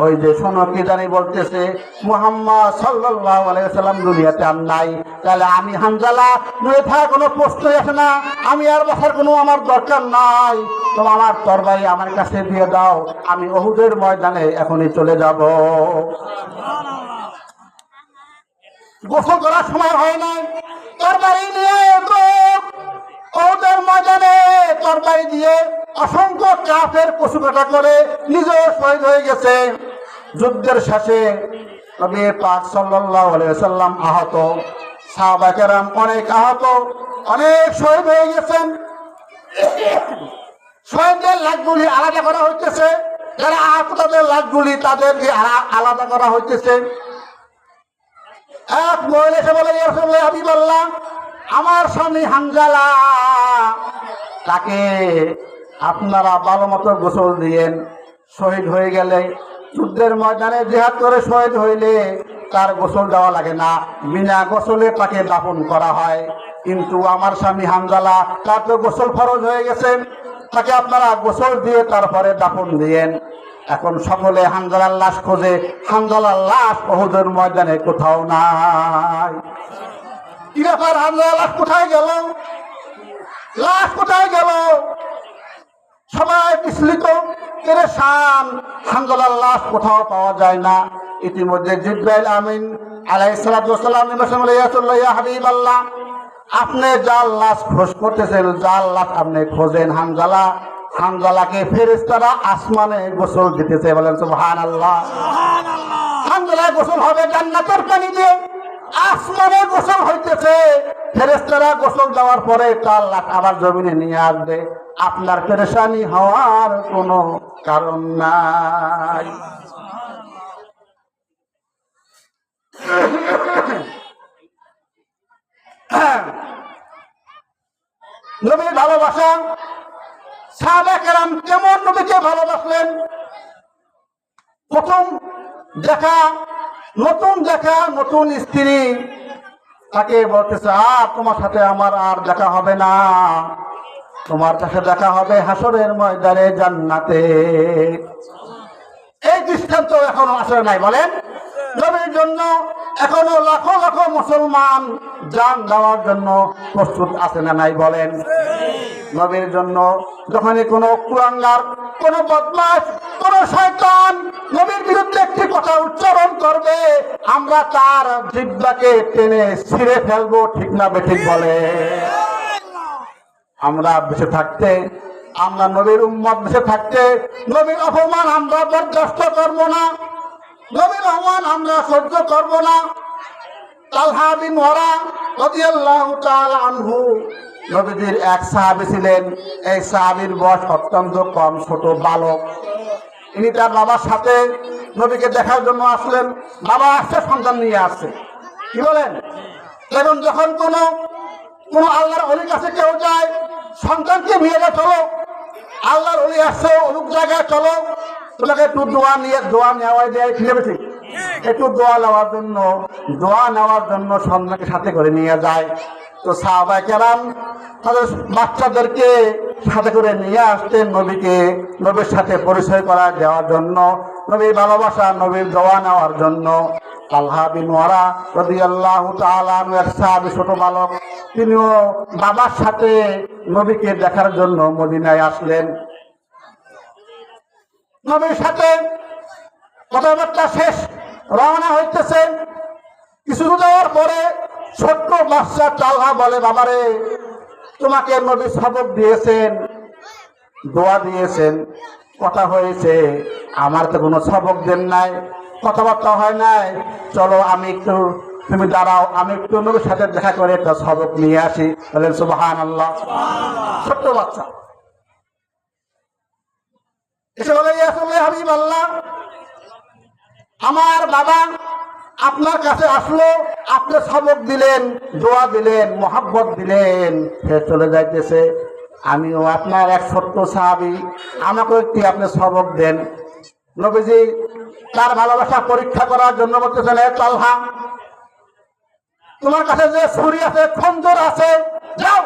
ওই যে শোনো কি জানি বলতেছে, মুহাম্মদ সাল্লাল্লাহু আলাইহি ওয়াসাল্লাম দুনিয়াতে আর নাই, তাহলে আমি হানজালা মরে থাকা কোনো প্রশ্নই আসে না, আমি আর বসার কোনো আমার দরকার নাই, তুমি আমার তরবারি আমার কাছে দিয়ে দাও, আমি ওহুদের ময়দানে এখনই চলে যাব। গোসল করার সময় হয় নাই, তরবারি নিয়ে ওহুদের ময়দানে তরবারি দিয়ে অসংখ্য কাফের কচুকাটা করে নিজেও শহীদ হয়ে গেছে। যুদ্ধের শেষে নবী পাক সাল্লাল্লাহু আলাইহি ওয়াসাল্লাম আহত, সাহাবায়ে কেরাম অনেক আহত, অনেক শহীদ হয়ে গেছেন। শহীদদের লাশগুলি আলাদা করা হইতেছে, যারা আহত তাদের লাশগুলি তাদেরকে আলাদা করা হইতেছে। এক মহিলা এসে বলে, ইয়া রাসূলুল্লাহ, হাবিবাল্লাহ, আমার স্বামী হানজালা, তাকে আপনারা ভালো মতো গোসল দিয়েন, শহীদ হয়ে গেলে, যুদ্ধের ময়দানে জিহাদ করে শহীদ হইলে তার গোসল দেওয়া লাগে না, বিনা গোসলে তাকে দাফন করা হয়। কিন্তু আমার স্বামী হানজালা, তার তো গোসল ফরজ হয়ে গেছে, তাকে আপনারা গোসল দিয়ে তারপরে দাফন দিয়েন। এখন সকলে হানজালার লাশ খোঁজে, হানজালার লাশ ওহুদের ময়দানে কোথাও নাই। কি ব্যাপার, হানজালার লাশ কোথায় গেল, লাশ কোথায় গেল? সবাই বিস্মিত, পেরেশান, হানজালার লাশ কোথাও পাওয়া যায় না। ইতিমধ্যে জিবরাইল আমিন আলাইহিস সালাতু ওয়াস সালাম নির্বাচন বলে, ইয়া রাসূলুল্লাহ, ইয়া হাবিবাল্লাহ, আপনি যার লাশ খোঁজ করতেছেন, যার লাশ আপনি খোঁজেন, হানজালাকে ফেরেশতারা আসমানে গোসল দিতেছে। বলেন সুবহানাল্লাহ। হানজালা গোসল হবে জান্নাতের পানি দিয়ে, আসমানে গোসল হইতেছে। ফেরেশতারা গোসল দেওয়ার পরে তার লাশ আবার জমিনে নিয়ে আসবে। আপনার পেরেশানি হওয়ার কোনো কারণ নাই। নবীর ভালোবাসা, সাহাবায়ে কেরাম কেমন নবীকে ভালোবাসলেন। প্রথম দেখা, নতুন স্ত্রী, তাকে বলতেছে, তোমার সাথে আমার আর দেখা হবে না, তোমার কাছে দেখা হবে হাসরের ময়দানে জান্নাতে। এই দৃষ্টান্ত এখনো আসলে নাই। বলেন, নবীর জন্য এখনো লাখো লাখো মুসলমান জান দেওয়ার জন্য প্রস্তুত আছে না নাই? বলেন, নবীর জন্য যখনই কোনো কুলাঙ্গার, কোনো বদমাশ, কোনো শয়তান নবীর বিরুদ্ধে একটি কথা উচ্চারণ করবে, আমরা তার জিহ্বাকে টেনে ছিঁড়ে ফেলবো। ঠিক না বেঠিক? বলে, আমরা বেঁচে থাকতে আমরা নবীর উম্মত দেশে থাকতে নবীর অপমান আমরা বরদাস্ত করব না, নবীর অপমান আমরা সহ্য করব না। তালহা বিন ওয়ারা রাদিয়াল্লাহু তাআলা আনহু নবীজির এক সাহাবী ছিলেন। এই সাহাবীর বয়স অত্যন্ত কম, ছোট বালক। ইনি তার বাবার সাথে নবীকে দেখার জন্য আসলেন। বাবা আসছে, সন্তান নিয়ে আসছে। কি বলেন? এখন যখন কোনো আল্লাহর ওলির কাছে কেউ যায়, সন্তানকে নিয়ে যা, চলো আল্লাহর ওলি আসছে, অমুক জায়গায় চলো, তোমাকে একটু দোয়া নেওয়া দেয়, ফিরে বেশি একটু দোয়া নেওয়ার জন্য সন্তানকে সাথে করে নিয়ে যায়। তো সাহাবায়ে কেরাম তাদের বাচ্চাদেরকে সাথে করে নিয়ে আসতেন নবীর সাথে পরিচয় করা দেওয়ার জন্য, নবীর ভালোবাসা, নবীর দোয়া নেওয়ার জন্য। তালহা বিন ওয়ারা রাদিয়াল্লাহু তাআলা আনহু এক সাহাবী, ছোট বালক, তিনিও বাবার সাথে নবীকে দেখার জন্য মদিনায় আসলেন। নবীর সাথে কথাবার্তা শেষ, রওনা হইতেছেন। কিছু দূর যাওয়ার পরে ছোট্ট বাচ্চা তালহা বলে, বাবারে, তোমাকে নবী সবক দিয়েছেন, দোয়া দিয়েছেন, কথা হয়েছে, আমার তো কোনো সবক দেন নাই, কথাবার্তা হয় নাই, চলো তুমি দাঁড়াও, আমি একটু নবীর সাথে দেখা করে একটা সবক নিয়ে আসি। বলেন সুবহানাল্লাহ। ছোট্ট বাচ্চা এসে বলে, ইয়া হাবিবাল্লাহ, আমার বাবা আপনার কাছে আসলো, আপনি সবক দিলেন, দোয়া দিলেন, মোহাব্বত দিলেন, সে চলে যাইতেছে। আমিও আপনার এক ছোট্ট সাহাবী, আমাকে একটি আপনি সবক দেন। নবীজি তার ভালোবাসা পরীক্ষা করার জন্য বলতেছেন, হে তালহা, তোমার কাছে যে ছুরি আছে, খঞ্জর আছে, যাও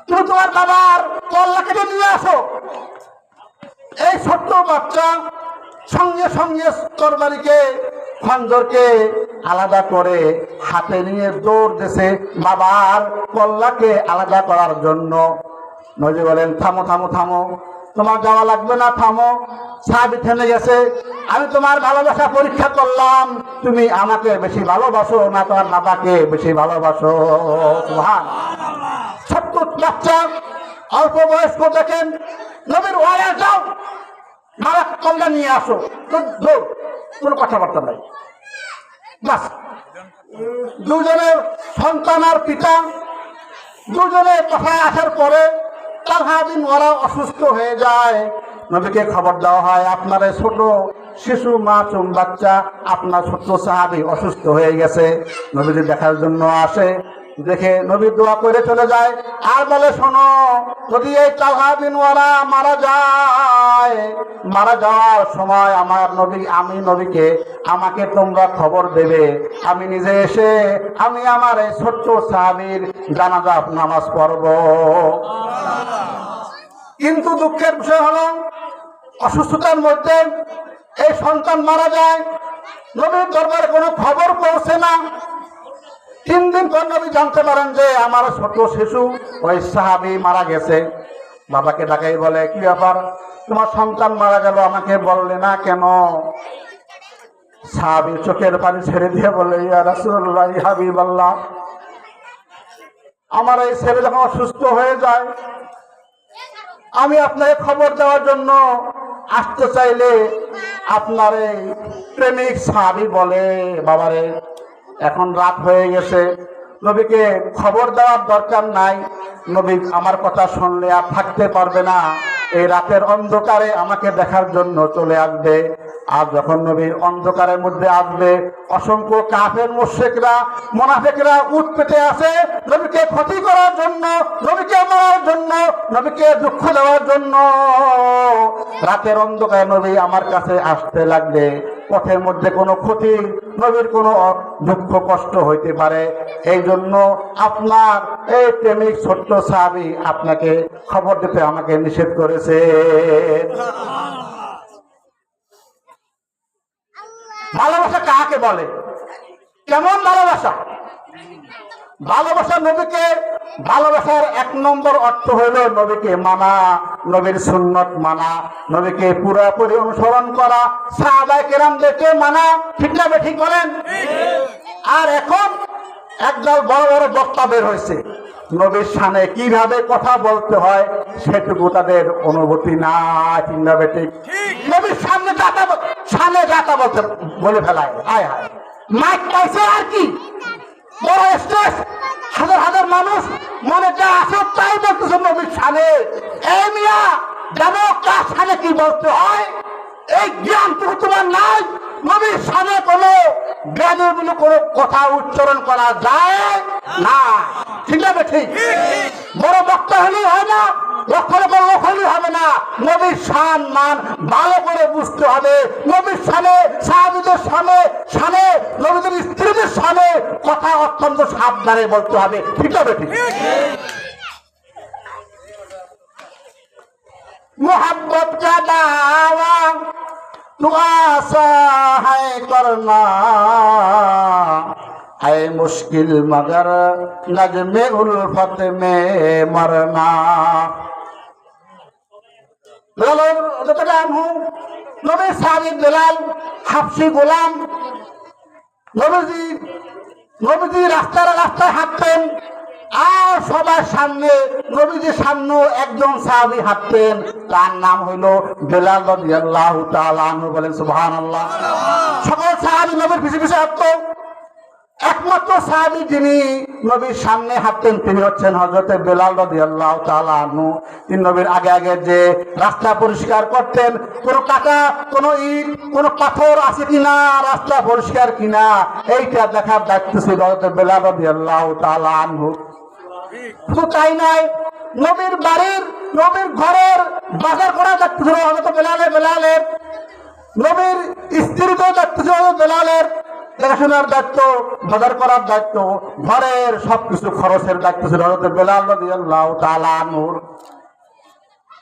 তুমি তোমার বাবার কল্লা কেটে নিয়ে আসো। এই ছোট্ট বাচ্চা সঙ্গে সঙ্গে তরবারিকে, খঞ্জরকে আলাদা করে হাতে নিয়ে দৌড় দিয়েছে বাবার কল্লাকে আলাদা করার জন্য। নবী বলেন, থামো থামো থামো, তোমার যাওয়া লাগবে না, থামো। সাহাবী থেমে গেছে। আমি তোমার ভালোবাসা পরীক্ষা করলাম, তুমি আমাকে বেশি ভালোবাসো না তোমার বাবাকে বেশি ভালোবাসো? সুবহানাল্লাহ। ছোট্ট বাচ্চা, অল্প বয়স্ক, দেখেন নবীর ওয়ায়া, যাও মারা কল্লা নিয়ে আসো, কোনো কথাবার্তা নাই। বাস, দুজনের সন্তান আর পিতা দুজনে কথায় আসার পরে তালহা বিন ওয়ারা অসুস্থ হয়ে যায়। নবীকে খবর দেওয়া হয়, আপনার ছোট শিশু মাসুম বাচ্চা, আপনার ছোট্ট সাহাবী অসুস্থ হয়ে গেছে। নবীকে দেখার জন্য আসে, দেখে নবী দোয়া করে চলে যায় আর বলে, শোনো, যদি এই তালহা বিন ওয়ারা মারা যাওয়ার সময় আমি নবীকে, আমাকে তোমরা খবর দেবে, আমি নিজে এসে আমি আমার এই ছোট্ট সাহাবীর জানাজা নামাজ পড়ব। কিন্তু দুঃখের বিষয় হলো, অসুস্থতার মধ্যে এই সন্তান মারা যায়, নবীর দরবারে কোনো খবর পৌঁছে না। 3 দিন পর নবী জানতে পারেন যে আমার ছোট শিশু ওই সাহাবী মারা গেছে। বাবাকে ডাকাই বলে, কি ব্যাপার, তোমার সন্তান মারা গেল, আমাকে বললে না কেন? সাহাবী চোখের পানি ছেড়ে দিয়ে বলে, ইয়া রাসূলুল্লাহ, হাবিবাল্লাহ, আমার এই ছেলে যখন অসুস্থ হয়ে যায়, আমি আপনাকে খবর দেওয়ার জন্য আসতে চাইলে আপনার এই প্রেমিক সাহাবী বলে, বাবারে, এখন রাত হয়ে গেছে, নবীকে খবর দেওয়ার দরকার নাই, নবী আমার কথা শুনলে আর থাকতে পারবে না, এই রাতের অন্ধকারে আমাকে দেখার জন্য চলে আসবে। আর যখন নবীর অন্ধকারের মধ্যে আসবে, অসংখ্য কাফের মুশরিকরা, মুনাফিকরা উঠ পেতে আসে নবীকে ক্ষতি করার জন্য, নবীকে মারার জন্য, নবীকে দুঃখ দেওয়ার জন্য। রাতের অন্ধকারে নবী আমার কাছে আসতে লাগবে, পথের মধ্যে কোনো ক্ষতি, নবীর কোনো দুঃখ কষ্ট হইতে পারে, এই জন্য আপনার এই প্রেমিক ছোট্ট সাহাবী আপনাকে খবর দিতে আমাকে নিষেধ করেছে। ভালোবাসা কাকে বলে? কেমন ভালোবাসা? ভালোবাসা নবীকে, ভালোবাসার 1 নম্বর অর্থ হলো নবীকে মানা, নবীর সুন্নত মানা, নবীকে পুরোপুরি অনুসরণ করা, সাহাবায়ে কেরামদেরকে মানা। ঠিক না ঠিক বলেন? আর এখন একদল বড় বড় বক্তা বের হয়েছে, নবীর সামনে কিভাবে কথা বলতে হয় সেটুকু তাদের অনুভূতি নাই। কিভাবে ঠিক নবীর সামনে যাতা বলতে বলে ফেলায়। হায় হায়, মাইক পাইছে আর কি, বড় স্টেজ, হাজার হাজার মানুষ মনে যা আসে তাই বলতেছে নবীর সামনে। এই মিয়া, জানো কার সামনে কি বলতে হয়? এই জ্ঞানটুকু তোমার নাই। নবীর সামনে কোনো জ্ঞানের কোনো কথা উচ্চারণ করা যায় না। ঠিক আছে, ঠিক। বড় বক্তা হলেই হয় না, লোক হলেই হবে না। নবীর শান মান ভালো করে বুঝতে হবে। নবীর সামনে, সাহাবীদের সামনে, নবীদের স্ত্রীদের সামনে কথা অত্যন্ত সাবধানে বলতে হবে। ঠিক আছে, ঠিক। मोहब्बत का दावा तू आसा है करना है मुश्किल मगर नज़्मे उल्फत में मरना। नबी साबित बेलाल হাফসি গোলাম। নবীজি রাস্তায় হাঁটতেন আর সবার সামনে, নবীজির সামনে একজন সাহাবী হাঁটতেন, তার নাম হইল বেলাল রাদিয়াল্লাহু তাআলা আনহু। বলেন সুবহানাল্লাহ। সকল সাহাবী নবীর পিছে পিছে হাঁটতো। একমাত্র সাহাবী যিনি নবীর সামনে হাঁটতেন তিনি হচ্ছেন হযরত বেলাল রাদিয়াল্লাহু তাআলা আনহু। তিনি নবীর আগে আগে যে রাস্তা পরিষ্কার করতেন, কোনো কাটা, কোনো ইট, কোনো পাথর আছে কিনা, রাস্তা পরিষ্কার কিনা, এইটা দেখার দায়িত্ব ছিল হযরত বেলাল রাদিয়াল্লাহু তাআলা আনহু। শুধু তাই নয়, নবীর বাড়ির, নবীর ঘরের বাজার করার দায়িত্ব ছিল হযরত বেলালের। নবীর স্ত্রীকেও দায়িত্ব ছিল হযরত বেলালের। দেখাশোনার দায়িত্ব, বাজার করার দায়িত্ব, ঘরের সবকিছু খরচের দায়িত্ব ছিল হযরত বেলাল রাদিয়াল্লাহু তাআলা আনহুর।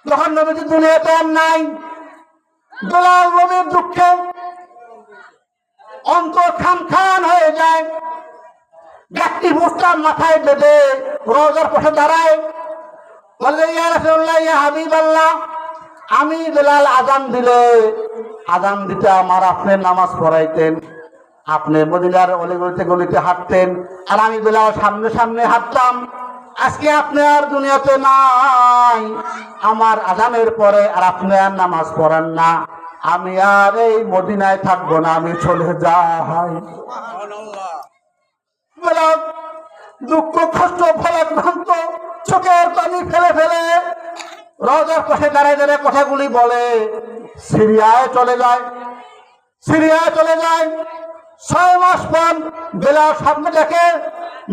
যখন নবীজি দুনিয়াতে আর নাই, বেলাল নবীর দুঃখে অন্তর খান হয়ে যায়। গাছটি মুস্তাম মাথায় বেঁধে রওজার পাশে দাঁড়ায়, বলে ইয়া রাসূলুল্লাহ, ইয়া হাবিবাল্লাহ, আমি বেলাল আযান দিতে আমার আপনি নামাজ পড়াইতেন, আপনি মদিনার গলিতে হাঁটতেন, আর আমি বেলাল সামনে হাঁটতাম। আজকে আপনি আর দুনিয়াতে নাই, আমার আযানের পরে আর আপনি আর নামাজ পড়েন না, আমি আর এই মদিনায় থাকবো না, আমি চলে যাই। বেলাল দুঃখ কষ্ট ভয়াক্রান্ত চোখের পানি ফেলে রওজার পাশে দাঁড়ায় কথাগুলি বলে সিরিয়ায় চলে যায়। 6 মাস পর বেলাল সামনে দেখে,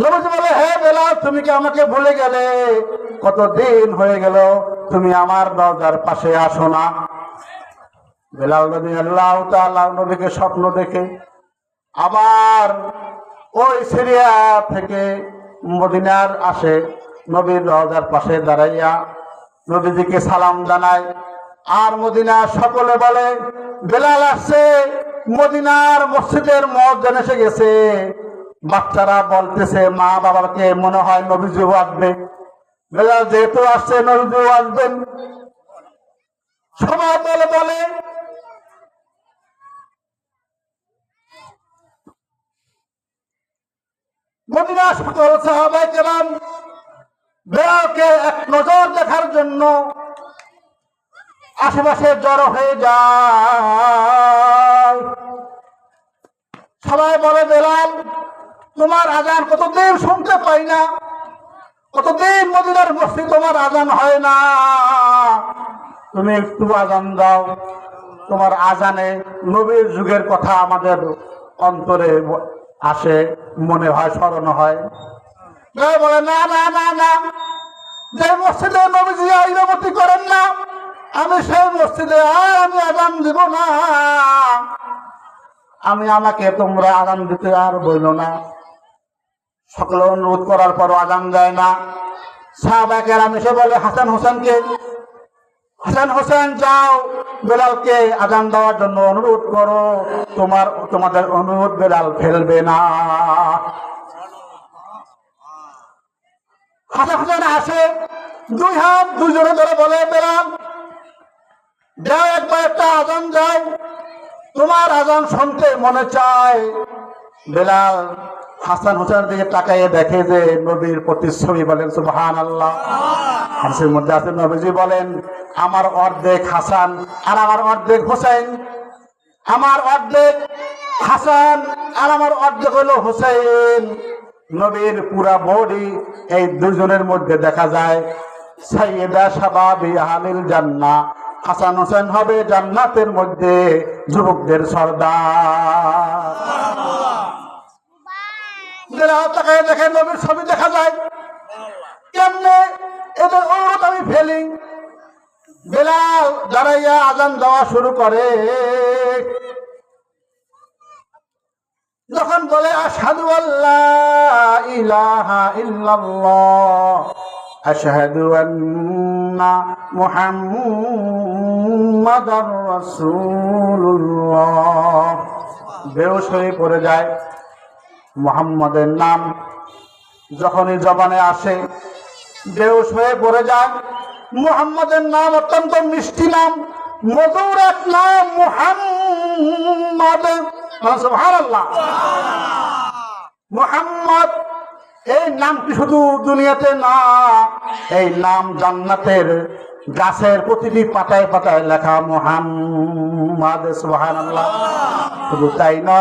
নবীজি বলে, হে বেলাল, তুমি কি আমাকে ভুলে গেলে? কতদিন হয়ে গেল তুমি আমার রওজার পাশে আসো না। বেলাল রাদিয়াল্লাহু তাআলা নবীকে স্বপ্ন দেখে আবার ওই সিরিয়া থেকে মদিনার আসে, নবীর রওজার পাশে দাঁড়াইয়া নবীজিকে সালাম জানায়। আর মদিনার সকলে বলে, বেলাল আসছে, মদিনার মসজিদের মুয়াজ্জিন এসে গেছে। বাচ্চারা বলতেছে, মা বাবাকে মনে হয় নবীজিও আসবে, বেলাল যেহেতু আসছে নবীজিও আসবেন। সবাই বলে মদিনার সকল সাহাবায়ে কেরাম বেলালকে এক নজর দেখার জন্য আশেপাশে জড়ো হয়ে যায়। সবাই বলে, বেলাল, তোমার আযান কতদিন শুনতে পাই না, কতদিন মদিনার মসজিদ তোমার আযান হয় না, তুমি একটু আযান দাও। তোমার আযানে নবীর যুগের কথা আমাদের অন্তরে আসে, মনে হয়, স্মরণ হয়। বলে, না না না না, যে মসজিদে নবীজি ইমামতি করেন না, আমি সেই মসজিদে আর আমি আযান দিব না। আমাকে তোমরা আযান দিতে আর বইল না। সকলে অনুরোধ করার পরও আযান দেয় না। সাহাবায়ে কেরাম এসে বলে হাসান হোসেন, যাও বেলালকে আযান দেওয়ার জন্য অনুরোধ করো, তোমাদের অনুরোধ বেলাল ফেলবে না। হাসান হোসেন আসে, 2 হাত দুজনে ধরে বলে, বেলাল, যাও একবার একটা আযান দাও, তোমার আযান শুনতে মনে চায়। বেলাল হাসান হোসেনের দিকে তাকাইয়ে দেখে যে নবীর প্রতিচ্ছবি, বলেন সুবহানাল্লাহ। হাদিসের মধ্যে আছে নবীজি বলেন, আমার অর্ধেক হাসান আর আমার অর্ধেক হোসেন, আমার অর্ধেক হাসান আর আমার অর্ধেক হলো হোসেন। নবীর পুরা বডি এই দুজনের মধ্যে দেখা যায়। সাইয়্যিদা শাবাবি আহলিল জান্নাহ, হাসান হোসেন হবে জান্নাতের মধ্যে যুবকদের সর্দার। তাকায় দেখে নবীর ছবি দেখা যায়। কেমনে এদের অনুরোধ আমি ফেলি। বেলাল দাঁড়াইয়া আজান দেওয়া শুরু করে, যখন বলে আশহাদু আল্লা ইলাহা ইল্লাল্লাহ আশহাদু আন্না মুহাম্মাদার রাসূলুল্লাহ, বেহুশ হয়ে পড়ে যায়। মুহাম্মাদের নাম যখনই জবানে আসে বেহুশ হয়ে পড়ে যায়। মুহাম্মাদের নাম অত্যন্ত মিষ্টি নাম, মধুর এক নাম মুহাম্মাদ। সুবহানাল্লাহ। মুহাম্মদ এই নামটি শুধু দুনিয়াতে না, এই নাম জান্নাতের গাছের প্রতিটি পাতায় পাতায় লেখা মুহাম্মদ। সুবহানাল্লাহ। শুধু তাই না,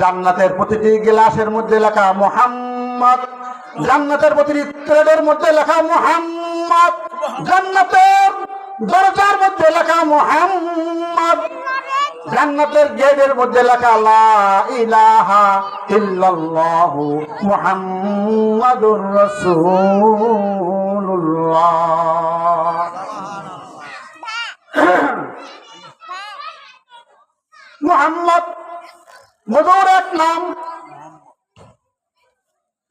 জান্নাতের প্রতিটি গ্লাসের মধ্যে লেখা মুহাম্মদ, জান্নাতের প্রতিটি ট্রেডের মধ্যে লেখা মুহাম্মদ, জান্নাতের দরজার মধ্যে লেখা মুহাম্মদ, জান্নাতের গেটের মধ্যে লেখা লা ইলাহা ইল্লাল্লাহু মুহাম্মাদুর রাসূলুল্লাহ। মুহাম্মদ মধুর এক নাম।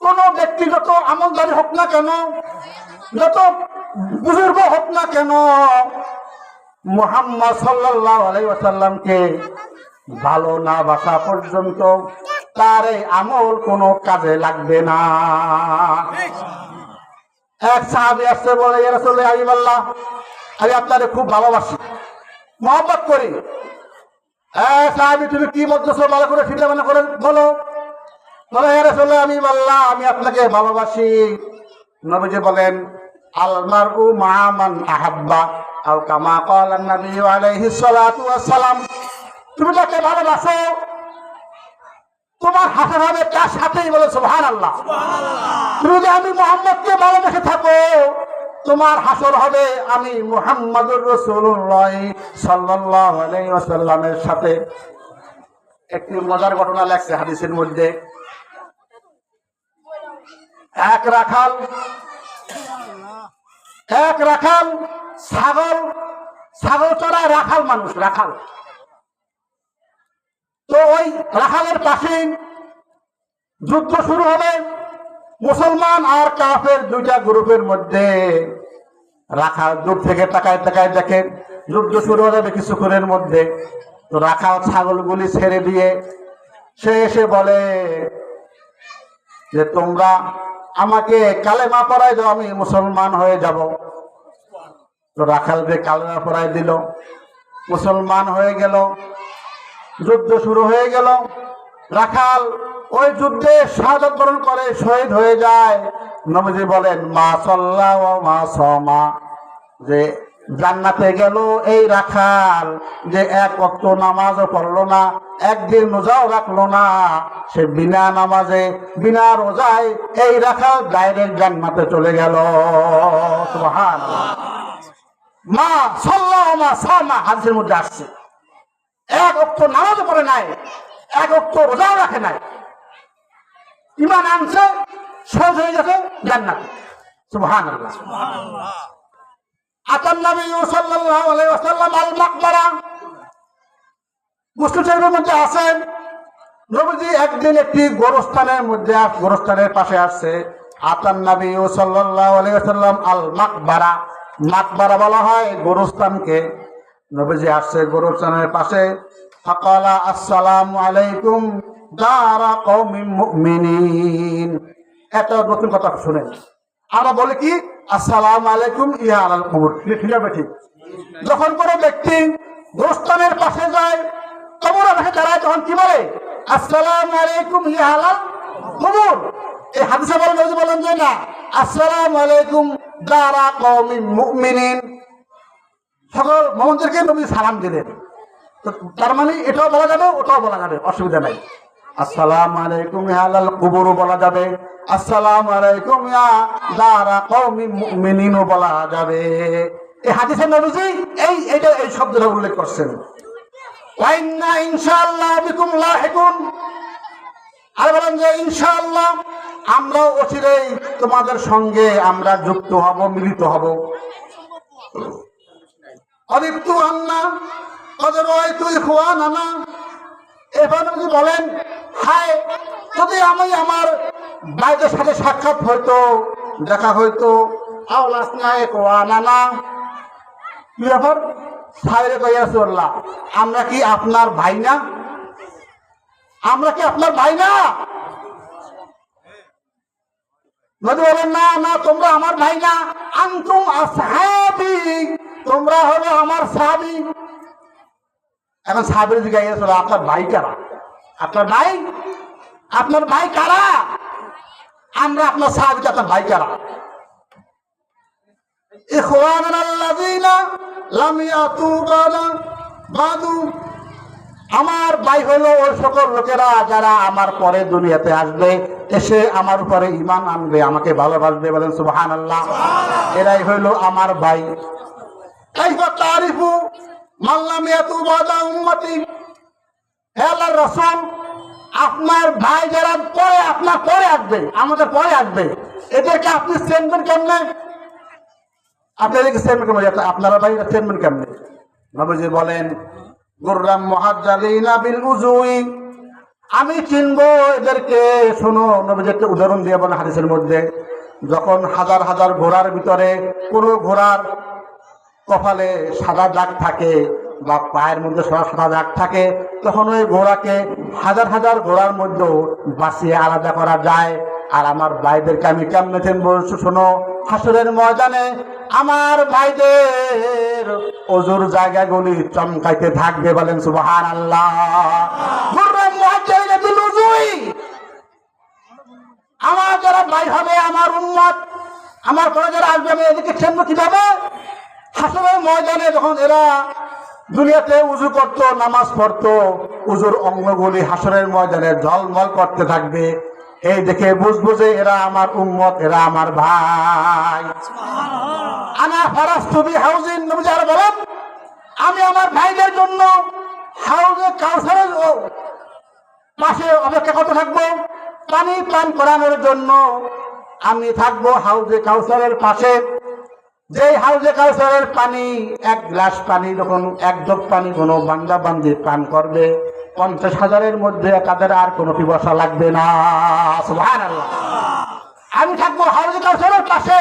কোন ব্যক্তি যত আমলদারি হোক না কেন, যত বুজুর্গ হোক না কেন, মুহাম্মদ সাল্লাল্লাহু আলাইহি ওয়াসাল্লামকে ভালো না বাসা পর্যন্ত তার এই আমল কোনো কাজে লাগবে না। এক সাহাবী আসছে, বলে ইয়া রাসূলুল্লাহ হাবিবাল্লাহ, আমি আপনারে খুব ভালোবাসি, মহব্বত করি। সাহাবী, তুমি কি বলতেছো, ভালো করে চিন্তা ভাবনা করে বলো। বলে ইয়া রাসূলুল্লাহ হাবিবাল্লাহ, আমি আপনাকে ভালোবাসি। নবীজি বলেন, আল মারউ মা মান আহাব্বা আও কামা ক্বালা নবী আলাইহিস সালাতু ওয়াস সালাম। তুমি যাকে ভালোবাসো তোমার হাসর হবে তার সাথেই, বলে সুবহানাল্লাহ। তুমি যদি আমি মুহাম্মদকে ভালোবেসে থাকো, তোমার হাসর হবে আমি মুহাম্মাদুর রাসূলুল্লাহ সাল্লাল্লাহু আলাইহি ওয়াসাল্লামের সাথে। একটি মজার ঘটনা লেখছে হাদিসের মধ্যে। এক রাখাল ছাগল চড়ায়, রাখাল মানুষ, রাখাল। তো ওই রাখালের পাশে যুদ্ধ শুরু হবে মুসলমান আর কাফের দুইটা গ্রুপের মধ্যে। রাখাল দূর থেকে তাকায় তাকায় দেখে যুদ্ধ শুরু হয়ে যাবে কিছুক্ষণের মধ্যে। তো রাখাল ছাগলগুলি ছেড়ে দিয়ে সে এসে বলে যে, তোমরা আমাকে কালেমা পড়াই দাও, আমি মুসলমান হয়ে যাব। তো রাখালকে কালেমা পড়াই দিল, মুসলমান হয়ে গেল। যুদ্ধ শুরু হয়ে গেল। রাখাল ওই যুদ্ধে শাহাদাত বরণ করে শহীদ হয়ে যায়। নবীজি বলেন, মা সাল্লা ওয়া মা সামা, যে জান্নাতে গেল এই রাখাল যে এক ওয়াক্ত নামাজও পড়লো না, একদিন রোজাও রাখলো না, সে বিনা নামাজে বিনা রোজায় এই রাখাল ডাইরেক্ট জান্নাতে চলে গেল। সুবহানাল্লাহ। মা সাল্লা ওয়া মা সামা হাদিসের মধ্যে আসছে, এক ওয়াক্ত নামাজও পড়ে নাই, এক ওয়াক্ত রোজাও রাখে নাই, ঈমান আনছে, সহজ হয়ে গেছে জান্নাতে। সুবহানাল্লাহ। আতান নবী সাল্লাল্লাহু আলাইহি ওয়াসাল্লাম আল মাকবারা, মুসলিম শরীফের মধ্যে আছেন। নবীজি একদিন একটি গোরস্থানের পাশে আসছে। আতান নবী সাল্লাল্লাহু আলাইহি ওয়াসাল্লাম আল মাকবারা, মাকবারা বলা হয় গোরস্থানকে। নবীজি আসছে গোরস্থানের পাশে। ফাকালা আসসালামু আলাইকুম দারা কওমিন মুমিনিন। এত নতুন কথা শুনেন। আমরা বলি কি, আসসালামু আলাইকুম ইয়া আলাল কবর, ঠিক আছে? ঠিক। যখন কোনো ব্যক্তি গোরস্থানের পাশে যায়, কবরের পাশে দাঁড়ায়, তখন কি বলে? আসসালামু আলাইকুম ইয়া আলাল কবুল। এই হাদিসে বলেন যে না, আসসালামু আলাইকুম দারা কওমিন মুমিনিন, সকল মুমিনদেরকে নবী সালাম দিলেন। তো তার মানে এটাও বলা যাবে, ওটাও বলা যাবে, অসুবিধা নাই। আসসালামু আলাইকুম আলাল কুবুর বলা যাবে, আসসালামু আলাইকুম ইয়া দারা কওমিন মুমিনিনও বলা যাবে। এই হাদিসে নবীজি এই শব্দটা উল্লেখ করছেন। ওয়া ইন্না ইনশাআল্লাহ বিকুম লাহিকুন, আর বলেন যে ইনশাআল্লাহ আমরা অচিরেই তোমাদের সঙ্গে আমরা যুক্ত হব, মিলিত হব। অদিত্তু আন্না কদর হয়তো ইখওয়ানানা, এবার যদি বলেন হায় যদি আমি আমার ভাইদের সাথে সাক্ষাৎ হইতো, দেখা হইতো, আওলাসনা ইখওয়ানানা, কি ব্যাপার সাইরে কইয়া রাসূলুল্লাহ আমরা কি আপনার ভাই না? আমরা কি আপনার ভাই না? নবী বলেন না না, তোমরা আমার ভাই না, আনতুম আসহাবি, তোমরা হলো আমার সাহাবী। এখন সাহাবীর জিজ্ঞাসা করল আপনার ভাই কারা? আপনার ভাই কারা? আমরা আপনার সাহাবী, আপনার ভাই কারা? ইখওয়ানানা আল্লাযীনা লাম ইয়াতু বাদু, আমার ভাই হলো ওই সকল লোকেরা যারা আমার পরে দুনিয়াতে আসবে, এসে আমার উপরে ঈমান আনবে, আমাকে ভালোবাসবে। বলেন সুবহানাল্লাহ। এরাই হইল আমার ভাই। কাইফা তারিফু মান লাম ইয়াতু বাদা উম্মতি, হে আল্লাহর রাসূল আপনার ভাই যারা পরে আপনার পরে আসবে, আমাদের পরে আসবে, এদেরকে আপনি চেনবেন কেমনে? আপনাদেরকে চেনবেন কেমনে? আপনারা ভাই চেনবেন কেমনে? নবীজি বলেন গুররাম মুহাজ্জালিনা বিল উজুই, আমি চিনবো এদেরকে। শোনো, নবীজি একটা উদাহরণ দিয়ে বলেন হাদিসের মধ্যে, যখন হাজার হাজার ঘোড়ার ভিতরে কোনো ঘোড়ার কপালে সাদা দাগ থাকে বা পায়ের মধ্যে সাদা দাগ থাকে, তখন ওই ঘোড়াকে হাজার হাজার ঘোড়ার মধ্যে বাঁচিয়ে আলাদা করা যায়। আর আমার ভাইদেরকে আমি কেমনে চিনবো? শোনো, হাসরের ময়দানে আমার ভাইদের ওজুর জায়গাগুলি চমকাইতে থাকবে। বলেন সুবহানাল্লাহ। আমার যারা ভাই হবে, আমার উম্মত, আমার পরে যারা আসবে, আমি এদিকে চিনব কিভাবে? হাসরের ময়দানে যখন এরা দুনিয়াতে উজু করতো, নামাজ পড়তো, উজুর অঙ্গগুলি হাসরের ময়দানে ঝলমল করতে থাকবে। এই দেখে বুঝবো যে এরা আমার উম্মত, এরা আমার ভাই। আনা ফারাস্তু বি হাউজিন, নবী আর বলেন আমি আমার ভাইদের জন্য হাউজে কাউসারের পাশে অপেক্ষা করতে থাকবো, পানি পান করানোর জন্য আমি থাকবো হাউজে কাউসারের পাশে। যে হাউজে কাউসারের পানি, এক গ্লাস পানি যখন এক ঢোক পানি কোনো বান্দা বান্দি পান করবে, 50,000-এর মধ্যে তাদের আর কোনো পিপাসা লাগবে না। সুবহানাল্লাহ। আমি থাকবো হাউজে কাউসারের পাশে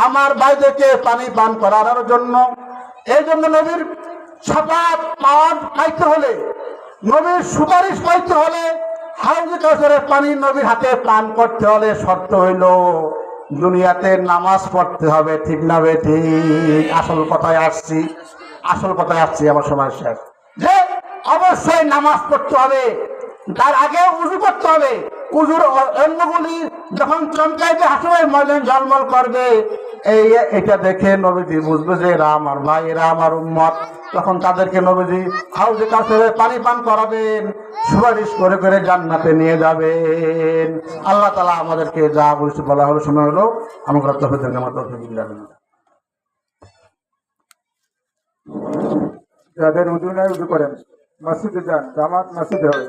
আমার ভাইদেরকে পানি পান করানোর জন্য। এই জন্য নবীর শাফাত পাইতে হলে, নবীর সুপারিশ পাইতে হলে, হাউজে কাউসারের পানি নবীর হাতে পান করতে হলে শর্ত হইল দুনিয়াতে নামাজ পড়তে হবে। ঠিক না বে ঠিক? আসল কথায় আসছি আমার সময় শেষ। যে অবশ্যই নামাজ পড়তে হবে, তার আগে উজু করতে হবে। উজুর অন্যগুলি যখন চমকাইতে হাসরের ময়দানে ঝলমল করবে, এটা দেখে নবীজি বুঝবে যে এরা আমার ভাই, এরা আমার উম্মত। তখন তাদেরকে নবীজি হাউজে কাউসারে পানি পান করাবেন, সুপারিশ করে করে জান্নাতে নিয়ে যাবেন। আল্লাহ তাআলা আমাদেরকে যা বলছে বলা হলো, সময় হলো, আমরা যাদের উজু নাই উজু করেন, মসজিদে যান, জামাত মসজিদে হবে।